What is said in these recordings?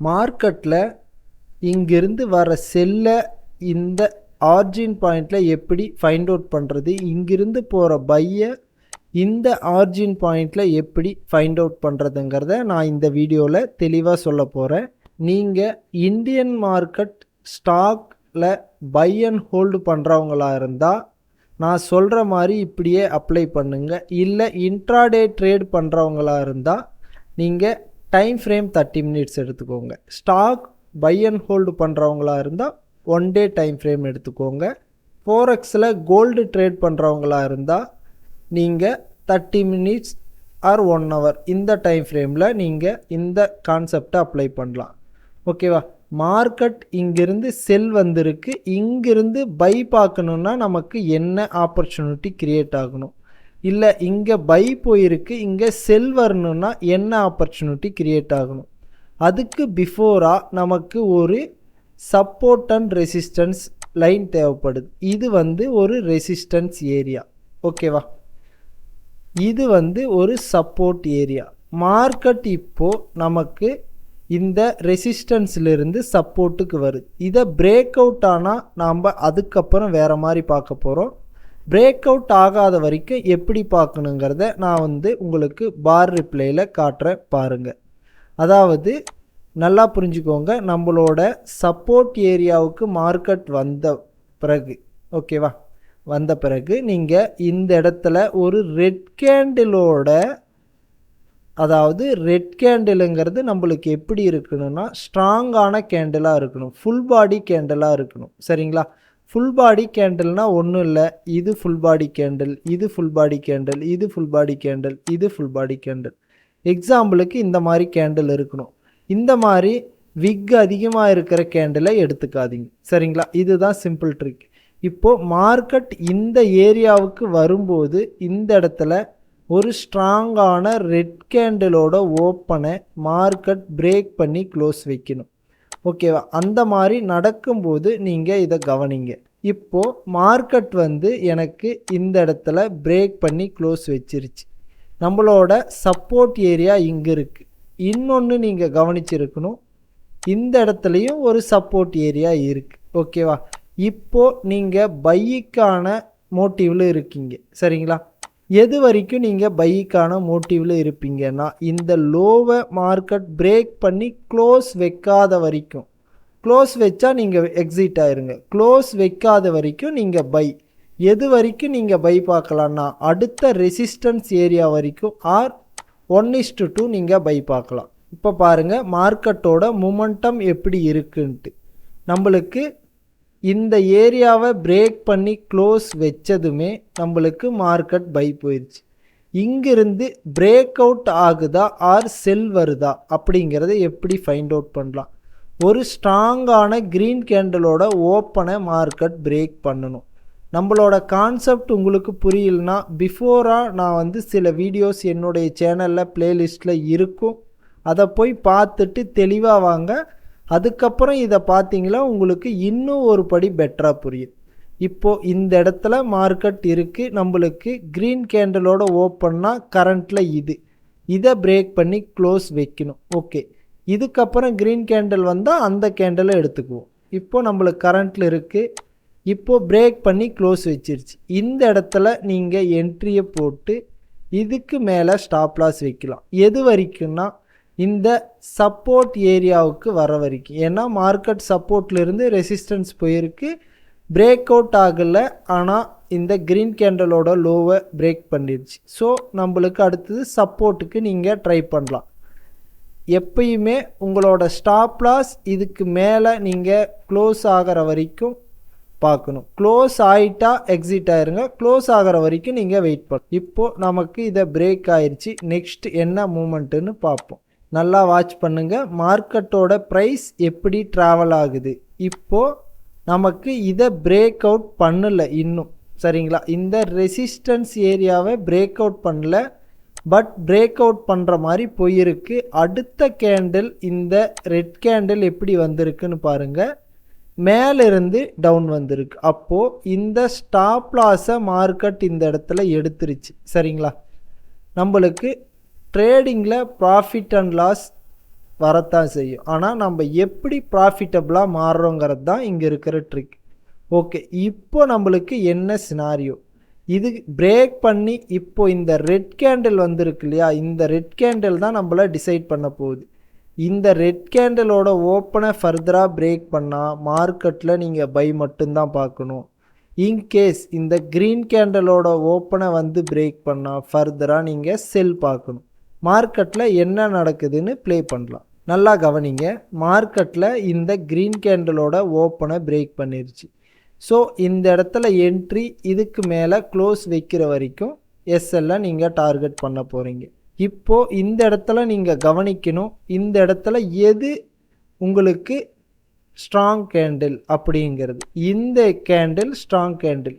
மார்க்கெட்டில் இங்கிருந்து வர செல்லை இந்த ஆர்ஜின் பாயிண்டில் எப்படி ஃபைண்ட் அவுட் பண்ணுறது, இங்கிருந்து போகிற பையை இந்த ஆர்ஜின் பாயிண்டில் எப்படி ஃபைண்ட் அவுட் பண்ணுறதுங்கிறத நான் இந்த வீடியோவில் தெளிவாக சொல்ல போகிறேன். நீங்கள் இந்தியன் மார்க்கெட் ஸ்டாக்கில் பை அண்ட் ஹோல்டு பண்ணுறவங்களா இருந்தால் நான் சொல்கிற மாதிரி இப்படியே அப்ளை பண்ணுங்கள். இல்லை இன்ட்ராடே ட்ரேட் பண்ணுறவங்களா இருந்தால் நீங்கள் டைம் ஃப்ரேம் 30 மினிட்ஸ் எடுத்துக்கோங்க. ஸ்டாக் பை அண்ட் ஹோல்டு பண்ணுறவங்களா இருந்தால் 1 டே டைம் ஃப்ரேம் எடுத்துக்கோங்க. ஃபோரெக்ஸில் கோல்டு ட்ரேட் பண்ணுறவங்களா இருந்தால் நீங்கள் 30 மினிட்ஸ் ஆர் 1 ஹவர் இந்த டைம் ஃப்ரேமில் நீங்கள் இந்த கான்செப்டை அப்ளை பண்ணலாம். ஓகேவா? மார்க்கெட் இங்கிருந்து செல் வந்திருக்கு, இங்கிருந்து பை பார்க்கணுன்னா நமக்கு என்ன ஆப்பர்ச்சுனிட்டி க்ரியேட் ஆகணும், இல்லை இங்கே பை போயிருக்கு இங்கே செல் வரணுன்னா என்ன ஆப்பர்ச்சுனிட்டி க்ரியேட் ஆகணும். அதுக்கு பிஃபோராக நமக்கு ஒரு சப்போர்ட் அண்ட் ரெசிஸ்டன்ஸ் லைன் தேவைப்படுது. இது ஒரு ரெசிஸ்டன்ஸ் ஏரியா. ஓகேவா? இது ஒரு சப்போர்ட் ஏரியா. மார்க்கெட் இப்போது நமக்கு இந்த ரெசிஸ்டன்ஸ்லேருந்து சப்போர்ட்டுக்கு வருது. இதை பிரேக் அவுட் ஆனால் நாம் அதுக்கப்புறம் வேறு மாதிரி பார்க்க போகிறோம். பிரேக் அவுட் ஆகாத வரைக்கும் எப்படி பார்க்கணுங்கிறத நான் உங்களுக்கு பார் ரிப்ளையில் காட்டுறேன் பாருங்கள். அதாவது நல்லா புரிஞ்சுக்கோங்க, நம்மளோட சப்போர்ட் ஏரியாவுக்கு மார்க்கெட் வந்த பிறகு, ஓகேவா, வந்த பிறகு நீங்கள் இந்த இடத்துல ஒரு ரெட் கேண்டிலோட, அதாவது ரெட் கேண்டிலுங்கிறது நம்மளுக்கு எப்படி இருக்கணும்னா ஸ்ட்ராங்கான கேண்டிலாக இருக்கணும், ஃபுல் பாடி கேண்டிலாக இருக்கணும். சரிங்களா? ஃபுல் பாடி கேண்டில்னால் ஒன்றும் இல்லை, இது ஃபுல் பாடி கேண்டில், இது ஃபுல் பாடி கேண்டில், இது ஃபுல் பாடி கேண்டில், இது ஃபுல் பாடி கேண்டில். எக்ஸாம்பிளுக்கு இந்த மாதிரி கேண்டில் இருக்கணும். இந்த மாதிரி விக் அதிகமாக இருக்கிற கேண்டிலை எடுத்துக்காதீங்க. சரிங்களா? இதுதான் சிம்பிள் ட்ரிக். இப்போது மார்க்கெட் இந்த ஏரியாவுக்கு வரும்போது இந்த இடத்துல ஒரு ஸ்ட்ராங்கான ரெட் கேண்டிலோட ஓப்பனை மார்க்கெட் பிரேக் பண்ணி க்ளோஸ் வைக்கணும். ஓகேவா? அந்த மாதிரி நடக்கும்போது நீங்கள் இதை கவனிங்க. இப்போது மார்க்கெட் எனக்கு இந்த இடத்துல பிரேக் பண்ணி க்ளோஸ் வச்சிருச்சு. நம்மளோட சப்போர்ட் ஏரியா இங்கே இருக்குது. இன்னொன்று நீங்கள் கவனிச்சிருக்கணும், இந்த இடத்துலையும் ஒரு சப்போர்ட் ஏரியா இருக்குது. ஓகேவா? இப்போது நீங்கள் பைக்கான மோட்டிவில் இருக்கீங்க. சரிங்களா? எது வரைக்கும் நீங்கள் பைக்கான மோட்டிவில் இருப்பீங்கன்னா இந்த லோவை மார்க்கெட் பிரேக் பண்ணி க்ளோஸ் வைக்காத வரைக்கும். க்ளோஸ் வச்சா நீங்கள் எக்ஸிட் ஆயிருங்க. க்ளோஸ் வைக்காத வரைக்கும் நீங்கள் பை. எது வரைக்கும் நீங்கள் பை பார்க்கலான்னா அடுத்த ரெசிஸ்டன்ஸ் ஏரியா வரைக்கும் ஆர் 1:2 நீங்கள் பை பார்க்கலாம். இப்போ பாருங்கள் மார்க்கெட்டோட மொமெண்டம் எப்படி இருக்குன்ட்டு. நம்மளுக்கு இந்த ஏரியாவை பிரேக் பண்ணி க்ளோஸ் வச்சதுமே நம்மளுக்கு மார்க்கெட் பை போயிடுச்சு. இங்கிருந்து பிரேக் அவுட் ஆகுதா ஆர் செல் வருதா அப்படிங்கிறத எப்படி ஃபைண்ட் அவுட் பண்ணலாம்? ஒரு ஸ்ட்ராங்கான க்ரீன் கேண்டலோட ஓப்பனை மார்க்கெட் பிரேக் பண்ணணும். நம்மளோட கான்செப்ட் உங்களுக்கு புரியலனா பிஃபோராக நான் சில வீடியோஸ் என்னுடைய சேனலில் ப்ளேலிஸ்ட்டில் இருக்கும், அதை போய் பார்த்துட்டு தெளிவாக வாங்க. அதுக்கப்புறம் இதை பார்த்தீங்களா உங்களுக்கு இன்னும் ஒரு படி பெட்டராக புரியும். இப்போது இந்த இடத்துல மார்க்கெட் இருக்குது, நம்மளுக்கு க்ரீன் கேண்டலோட ஓப்பன்னா கரண்ட்டில் இதை பிரேக் பண்ணி க்ளோஸ் வைக்கணும். ஓகே, இதுக்கப்புறம் க்ரீன் கேண்டில் வந்தால் அந்த கேண்டலை எடுத்துக்குவோம். இப்போது நம்மளுக்கு கரண்ட்டில் இருக்குது, இப்போது பிரேக் பண்ணி க்ளோஸ் வச்சிருச்சு. இந்த இடத்துல நீங்கள் என்ட்ரியை போட்டு இதுக்கு மேலே ஸ்டாப் லாஸ் வைக்கலாம். எது வரைக்கும்னா இந்த சப்போர்ட் ஏரியாவுக்கு வர வரைக்கும். ஏன்னா மார்க்கெட் சப்போர்ட்லேருந்து ரெசிஸ்டன்ஸ் போயிருக்கு, பிரேக் அவுட் ஆகலை, ஆனால் இந்த க்ரீன் கேண்டலோட லோவை பிரேக் பண்ணிடுச்சு. ஸோ நம்மளுக்கு அடுத்தது சப்போர்ட்டுக்கு நீங்கள் ட்ரை பண்ணலாம். எப்பயுமே உங்களோட ஸ்டாப் லாஸ் இதுக்கு மேலே நீங்கள் க்ளோஸ் ஆகிற வரைக்கும் பார்க்கணும். க்ளோஸ் ஆகிட்டா எக்ஸிட் ஆயிருங்க, க்ளோஸ் ஆகிற வரைக்கும் நீங்கள் வெயிட் பண்ணணும். இப்போது நமக்கு இதை பிரேக் ஆயிடுச்சு. நெக்ஸ்ட் என்ன மூமெண்ட்டுன்னு பார்ப்போம். நல்லா வாட்ச் பண்ணுங்கள், மார்க்கெட்டோட ப்ரைஸ் எப்படி ட்ராவல் ஆகுது. இப்போது நமக்கு இதை பிரேக் அவுட் பண்ணலை இன்னும். சரிங்களா? இந்த ரெசிஸ்டன்ஸ் ஏரியாவை பிரேக் அவுட் பண்ணல, பட் பிரேக் அவுட் பண்ணுற மாதிரி போயிருக்கு. அடுத்த கேண்டில் இந்த ரெட் கேண்டில் எப்படி வந்திருக்குன்னு பாருங்கள், மேலிருந்து டவுன் வந்திருக்கு. அப்போது இந்த ஸ்டாப் லாஸை மார்க்கெட் இந்த இடத்துல எடுத்துருச்சு. சரிங்களா? நம்மளுக்கு ட்ரேடிங்கில் ப்ராஃபிட் அண்ட் லாஸ் வரத்தான் செய்யும். ஆனால் நம்ம எப்படி ப்ராஃபிட்டபுளாக மாறுறோங்கிறது தான் இங்கே இருக்கிற ட்ரிக். ஓகே, இப்போ நம்மளுக்கு என்ன சினாரியோ, இது பிரேக் பண்ணி இப்போ இந்த ரெட் கேண்டில் வந்திருக்கு இல்லையா, இந்த ரெட் கேண்டில் தான் நம்மளை டிசைட் பண்ண போகுது. இந்த ரெட் கேண்டிலோட ஓப்பனை ஃபர்தராக பிரேக் பண்ணால் மார்க்கெட்டில் நீங்கள் பை மட்டும்தான் பார்க்கணும். இன்கேஸ் இந்த க்ரீன் கேண்டலோட ஓப்பனை வந்து பிரேக் பண்ணால் ஃபர்தராக நீங்கள் செல் பார்க்கணும். மார்க்கெட்டில் என்ன நடக்குதுன்னு ப்ளே பண்ணலாம். நல்லா கவனிங்க, மார்க்கெட்டில் இந்த க்ரீன் கேண்டலோட ஓப்பனை பிரேக் பண்ணிருச்சு. ஸோ இந்த இடத்துல என்ட்ரி, இதுக்கு மேலே க்ளோஸ் வைக்கிற வரைக்கும் எஸ்எல்ல நீங்கள் டார்கெட் பண்ண போகிறீங்க. இப்போது இந்த இடத்துல நீங்கள் கவனிக்கணும், இந்த இடத்துல எது உங்களுக்கு ஸ்ட்ராங் கேண்டில் அப்படிங்கிறது. இந்த கேண்டில் ஸ்ட்ராங் கேண்டில்,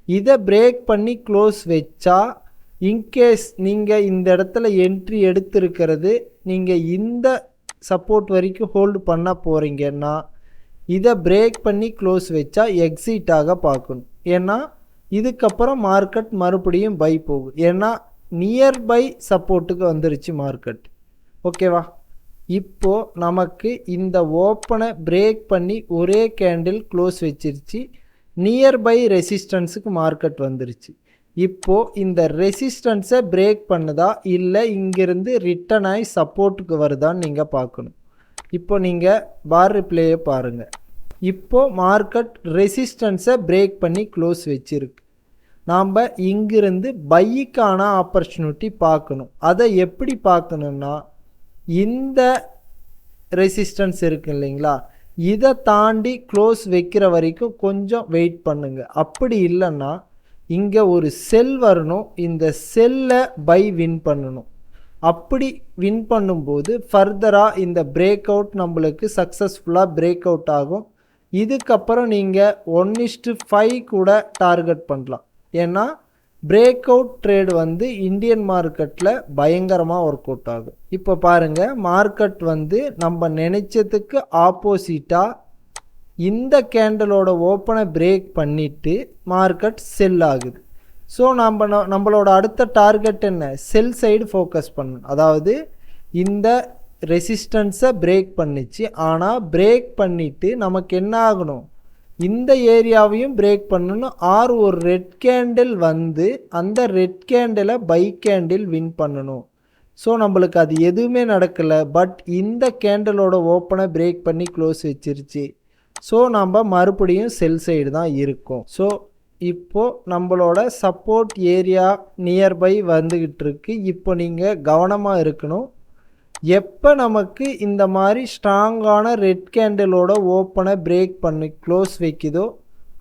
இதை பிரேக் பண்ணி க்ளோஸ் வச்சா, இன்கேஸ் நீங்கள் இந்த இடத்துல என்ட்ரி எடுத்திருக்கிறது நீங்கள் இந்த சப்போர்ட் வரைக்கும் ஹோல்டு பண்ண போகிறீங்கன்னா இதை பிரேக் பண்ணி க்ளோஸ் வச்சா எக்ஸிட்டாக பார்க்கணும். ஏன்னா இதுக்கப்புறம் மார்க்கெட் மறுபடியும் பை போகும். ஏன்னா நியர்பை சப்போர்ட்டுக்கு வந்துருச்சு மார்க்கெட். ஓகேவா, இப்போது நமக்கு இந்த ஓப்பனை பிரேக் பண்ணி ஒரே கேண்டில் க்ளோஸ் வச்சிருச்சு, நியர்பை ரெசிஸ்டன்ஸுக்கு மார்க்கெட் வந்துருச்சு. இப்போது இந்த ரெசிஸ்டன்ஸை பிரேக் பண்ணுதா இல்லை இங்கேருந்து ரிட்டன் ஆகி சப்போர்ட்டுக்கு வருதான்னு நீங்கள் பார்க்கணும். இப்போ நீங்கள் பார் ரிப்ளேயை பாருங்கள். இப்போது மார்க்கெட் ரெசிஸ்டன்ஸை பிரேக் பண்ணி க்ளோஸ் வச்சிருக்கு. நாம் இங்கிருந்து பைக்கான ஆப்பர்ச்சுனிட்டி பார்க்கணும். அதை எப்படி பார்க்கணுன்னா, இந்த ரெசிஸ்டன்ஸ் இருக்கு இல்லைங்களா, இதை தாண்டி க்ளோஸ் வைக்கிற வரைக்கும் கொஞ்சம் வெயிட் பண்ணுங்க. அப்படி இல்லைன்னா இங்கே ஒரு செல் வரணும், இந்த செல்லை பை வின் பண்ணணும். அப்படி வின் பண்ணும்போது ஃபர்தராக இந்த பிரேக் அவுட் நம்மளுக்கு சக்ஸஸ்ஃபுல்லாக பிரேக் அவுட் ஆகும். இதுக்கப்புறம் நீங்கள் 1:5 கூட டார்கெட் பண்ணலாம். ஏன்னா பிரேக் அவுட் ட்ரேட் வந்து இந்தியன் மார்க்கெட்டில் பயங்கரமாக ஒர்க் அவுட் ஆகும். இப்போ பாருங்கள், மார்க்கெட் வந்து நம்ம நினைச்சதுக்கு ஆப்போசிட்டாக இந்த கேண்டலோட ஓப்பனை பிரேக் பண்ணிவிட்டு மார்க்கெட் செல் ஆகுது. ஸோ நம்மளோட அடுத்த டார்கெட் என்ன, செல் சைடு ஃபோக்கஸ் பண்ணணும். அதாவது இந்த ரெசிஸ்டன்ஸை பிரேக் பண்ணிச்சு, ஆனால் பிரேக் பண்ணிவிட்டு நமக்கு என்ன ஆகணும், இந்த ஏரியாவையும் பிரேக் பண்ணணும். ஆர் ஒரு ரெட் கேண்டில் வந்து அந்த ரெட் கேண்டிலை பை கேண்டில் வின் பண்ணணும். ஸோ நம்மளுக்கு அது எதுவுமே நடக்கலை. பட் இந்த கேண்டிலோட ஓப்பனை பிரேக் பண்ணி க்ளோஸ் வச்சிருச்சு. ஸோ நம்ம மறுபடியும் செல் சைடு தான் இருக்கும். ஸோ இப்போது நம்மளோட சப்போர்ட் ஏரியா நியர்பை வந்துக்கிட்டு இருக்கு. இப்போ நீங்கள் கவனமாக இருக்கணும். எப்போ நமக்கு இந்த மாதிரி ஸ்ட்ராங்கான ரெட் கேண்டிலோட ஓப்பனை பிரேக் பண்ணி க்ளோஸ் வைக்குதோ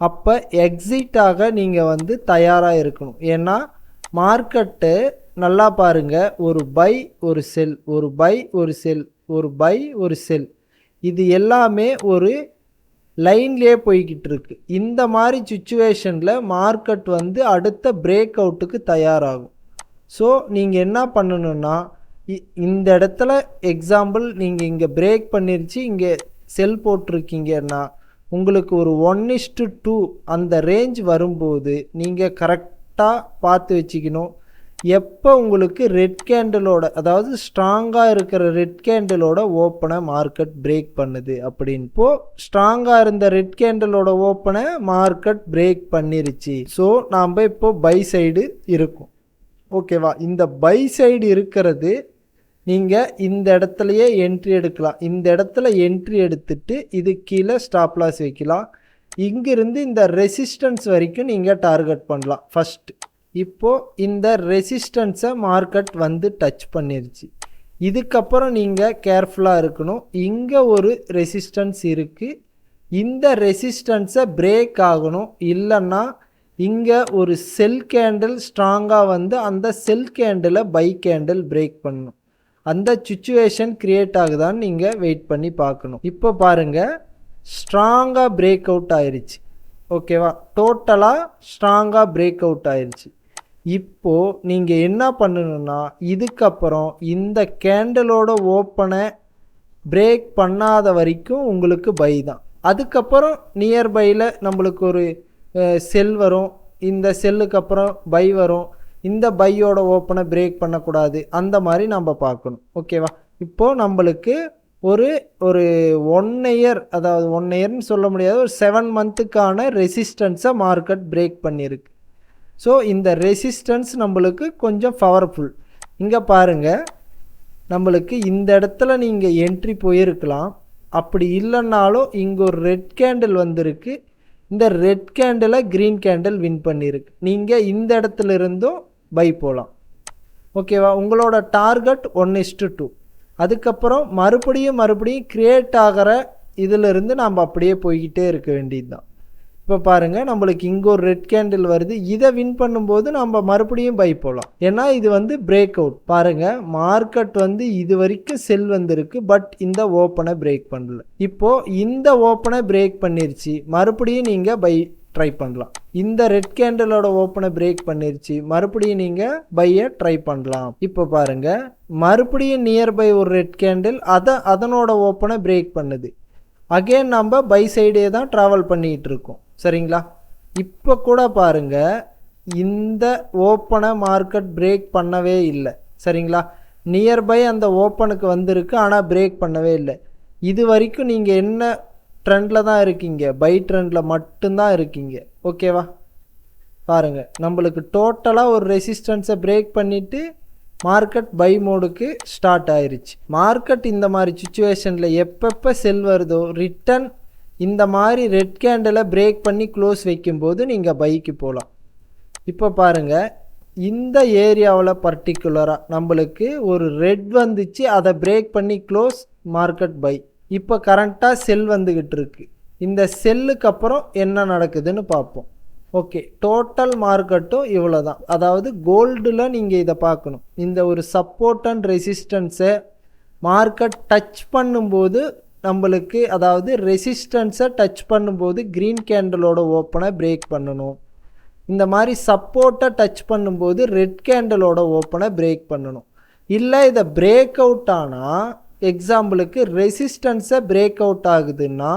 அப்போ எக்ஸிட்டாக நீங்கள் வந்து தயாராக இருக்கணும். ஏன்னா மார்க்கெட்டு நல்லா பாருங்கள், ஒரு பை ஒரு செல், ஒரு பை ஒரு செல், ஒரு பை ஒரு செல், இது எல்லாமே ஒரு லைன்லேயே போய்கிட்டு இருக்கு. இந்த மாதிரி சுச்சுவேஷனில் மார்க்கெட் வந்து அடுத்த பிரேக் அவுட்டுக்கு தயாராகும். ஸோ நீங்கள் என்ன பண்ணணுன்னா, இந்த இடத்துல எக்ஸாம்பிள் நீங்கள் இங்கே பிரேக் பண்ணிருச்சு, இங்கே செல் போட்டிருக்கீங்கன்னா உங்களுக்கு ஒரு 1:2 அந்த ரேஞ்ச் வரும்போது நீங்கள் கரெக்டாக பார்த்து வச்சுக்கணும். எப்போ உங்களுக்கு ரெட் கேண்டிலோட, அதாவது ஸ்ட்ராங்காக இருக்கிற ரெட் கேண்டிலோட ஓப்பனை மார்க்கெட் பிரேக் பண்ணுது அப்படின்னு. இப்போது ஸ்ட்ராங்காக இருந்த ரெட் கேண்டிலோட ஓப்பனை மார்க்கெட் பிரேக் பண்ணிருச்சு. ஸோ நாம் இப்போ பை சைடு இருக்கும். ஓகேவா, இந்த பை சைடு இருக்கிறது நீங்கள் இந்த இடத்துலையே என்ட்ரி எடுக்கலாம். இந்த இடத்துல என்ட்ரி எடுத்துட்டு இது கீழே ஸ்டாப் லாஸ் வைக்கலாம். இங்கிருந்து இந்த ரெசிஸ்டன்ஸ் வரைக்கும் நீங்கள் டார்கெட் பண்ணலாம் ஃபஸ்ட்டு. இப்போது இந்த ரெசிஸ்டன்ஸை மார்க்கெட் வந்து டச் பண்ணிருச்சு. இதுக்கப்புறம் நீங்கள் கேர்ஃபுல்லாக இருக்கணும். இங்கே ஒரு ரெசிஸ்டன்ஸ் இருக்குது, இந்த ரெசிஸ்டன்ஸை பிரேக் ஆகணும். இல்லைன்னா இங்கே ஒரு செல் கேண்டில் ஸ்ட்ராங்காக வந்து அந்த செல் கேண்டிலை பை கேண்டில் பிரேக் பண்ணணும். அந்த சுச்சுவேஷன் க்ரியேட் ஆகுதான்னு நீங்கள் வெயிட் பண்ணி பார்க்கணும். இப்போ பாருங்கள், ஸ்ட்ராங்காக பிரேக் அவுட் ஆயிடுச்சு. ஓகேவா, டோட்டலாக ஸ்ட்ராங்காக பிரேக் அவுட் ஆயிடுச்சு. இப்போது நீங்கள் என்ன பண்ணணுன்னா, இதுக்கப்புறம் இந்த கேண்டலோட ஓப்பனை பிரேக் பண்ணாத வரைக்கும் உங்களுக்கு பை தான். அதுக்கப்புறம் நியர்பையில் நம்மளுக்கு ஒரு செல் வரும், இந்த செல்லுக்கு அப்புறம் பை வரும். இந்த பையோட ஓப்பனை பிரேக் பண்ணக்கூடாது, அந்த மாதிரி நம்ம பார்க்கணும். ஓகேவா, இப்போது நம்மளுக்கு ஒரு ஒரு 1 இயர், அதாவது 1 இயர்னு சொல்ல முடியாது, ஒரு 7 மந்த்துக்கான ரெசிஸ்டன்ஸை மார்க்கெட் பிரேக் பண்ணியிருக்கு. ஸோ இந்த ரெசிஸ்டன்ஸ் நம்மளுக்கு கொஞ்சம் பவர்ஃபுல். இங்கே பாருங்கள், நம்மளுக்கு இந்த இடத்துல நீங்கள் என்ட்ரி போயிருக்கலாம். அப்படி இல்லைன்னாலும் இங்கே ஒரு ரெட் கேண்டில் வந்திருக்கு. இந்த ரெட் கேண்டிலை க்ரீன் கேண்டில் வின் பண்ணியிருக்கு. நீங்கள் இந்த இடத்துல இருந்தும் பை போகலாம். ஓகேவா? உங்களோட டார்கெட் 1:2. அதுக்கப்புறம் மறுபடியும் கிரியேட் ஆகிற இதிலிருந்து நாம் அப்படியே போய்கிட்டே இருக்க வேண்டியது தான். இப்போ பாருங்கள், நம்மளுக்கு இங்கே ஒரு ரெட் கேண்டில் வருது. இதை வின் பண்ணும்போது நம்ம மறுபடியும் பை போகலாம். ஏன்னா இது வந்து பிரேக் அவுட். பாருங்கள், மார்க்கெட் வந்து இது வரைக்கும் செல் வந்திருக்கு, பட் இந்த ஓப்பனை பிரேக் பண்ணல. இப்போது இந்த ஓப்பனை பிரேக் பண்ணிருச்சு, மறுபடியும் நீங்கள் பை ட்ரை பண்ணலாம். இந்த ரெட் கேண்டிலோட ஓப்பனை பிரேக் பண்ணிருச்சு, மறுபடியும் நீங்கள் பையை ட்ரை பண்ணலாம். இப்போ பாருங்கள், மறுபடியும் நியர்பை ஒரு ரெட் கேண்டில் அதனோட ஓப்பனை பிரேக் பண்ணுது. அகெயின் நம்ம பை சைடே தான் ட்ராவல் பண்ணிகிட்டு இருக்கோம். சரிங்களா? இப்போ கூட பாருங்கள், இந்த ஓப்பனை மார்க்கெட் பிரேக் பண்ணவே இல்லை. சரிங்களா? நியர்பை அந்த ஓப்பனுக்கு வந்திருக்கு, ஆனால் பிரேக் பண்ணவே இல்லை. இது வரைக்கும் நீங்கள் என்ன ட்ரெண்டில் தான் இருக்கீங்க? பை ட்ரெண்டில் மட்டும்தான் இருக்கீங்க. ஓகேவா? பாருங்கள், நம்மளுக்கு டோட்டலாக ஒரு ரெசிஸ்டன்ஸை பிரேக் பண்ணிவிட்டு மார்க்கெட் பை மோடுக்கு ஸ்டார்ட் ஆயிருச்சு. மார்க்கெட் இந்த மாதிரி சுச்சுவேஷனில் எப்பப்போ செல் வருதோ ரிட்டன் இந்த மாதிரி ரெட் கேண்டிலை பிரேக் பண்ணி க்ளோஸ் வைக்கும்போது நீங்கள் பைக்கு போகலாம். இப்போ பாருங்கள், இந்த ஏரியாவில் பர்டிகுலராக நம்மளுக்கு ஒரு ரெட் வந்துச்சு, அதை பிரேக் பண்ணி க்ளோஸ், மார்க்கெட் பை. இப்போ கரண்ட்டாக செல் வந்துக்கிட்டு இருக்கு. இந்த செல்லுக்கு அப்புறம் என்ன நடக்குதுன்னு பார்ப்போம். ஓகே, டோட்டல் மார்க்கெட்டும் இவ்வளோ தான். அதாவது கோல்டில் நீங்கள் இதை பார்க்கணும். இந்த ஒரு சப்போர்ட் அண்ட் ரெசிஸ்டன்ஸை மார்க்கெட் டச் பண்ணும்போது நம்மளுக்கு, அதாவது ரெசிஸ்டன்ஸை டச் பண்ணும்போது க்ரீன் கேண்டிலோட ஓப்பனை பிரேக் பண்ணணும். இந்த மாதிரி சப்போர்ட்டை டச் பண்ணும்போது ரெட் கேண்டிலோட ஓப்பனை பிரேக் பண்ணணும். இல்லை இதை பிரேக் அவுட் ஆனால், எக்ஸாம்பிளுக்கு ரெசிஸ்டன்ஸை பிரேக் அவுட் ஆகுதுன்னா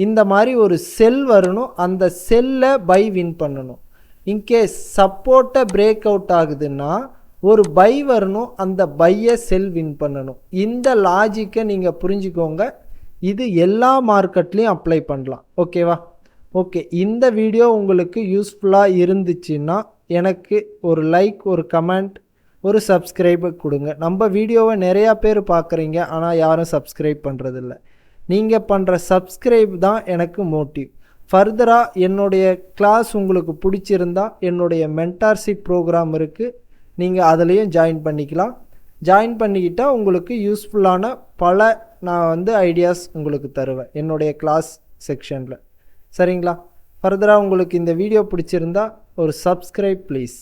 இந்த மாதிரி ஒரு செல் வரணும், அந்த செல்லை பை வின் பண்ணணும். இன்கேஸ் சப்போர்ட்டை பிரேக் அவுட் ஆகுதுன்னா ஒரு பை வரணும், அந்த பையை செல் வின் பண்ணணும். இந்த லாஜிக்கை நீங்கள் புரிஞ்சுக்கோங்க. இது எல்லா மார்க்கெட்லேயும் அப்ளை பண்ணலாம். ஓகேவா? ஓகே, இந்த வீடியோ உங்களுக்கு யூஸ்ஃபுல்லாக இருந்துச்சுன்னா எனக்கு ஒரு லைக், ஒரு கமெண்ட், ஒரு சப்ஸ்கிரைபை கொடுங்க. நம்ம வீடியோவை நிறையா பேர் பார்க்குறீங்க, ஆனால் யாரும் சப்ஸ்கிரைப் பண்ணுறதில்ல. நீங்கள் பண்ணுற சப்ஸ்கிரைப் தான் எனக்கு மோட்டிவ். ஃபர்தராக என்னுடைய கிளாஸ் உங்களுக்கு பிடிச்சிருந்தா என்னுடைய மென்டார்ஷிப் ப்ரோக்ராம் இருக்குது, நீங்கள் அதுலேயும் ஜாயின் பண்ணிக்கலாம். ஜாயின் பண்ணிக்கிட்டால் உங்களுக்கு யூஸ்ஃபுல்லான நான் வந்து ஐடியாஸ் உங்களுக்கு தருவேன் என்னுடைய கிளாஸ் செக்ஷனில். சரிங்களா? ஃபர்தராக உங்களுக்கு இந்த வீடியோ பிடிச்சிருந்தா ஒரு சப்ஸ்கிரைப் ப்ளீஸ்.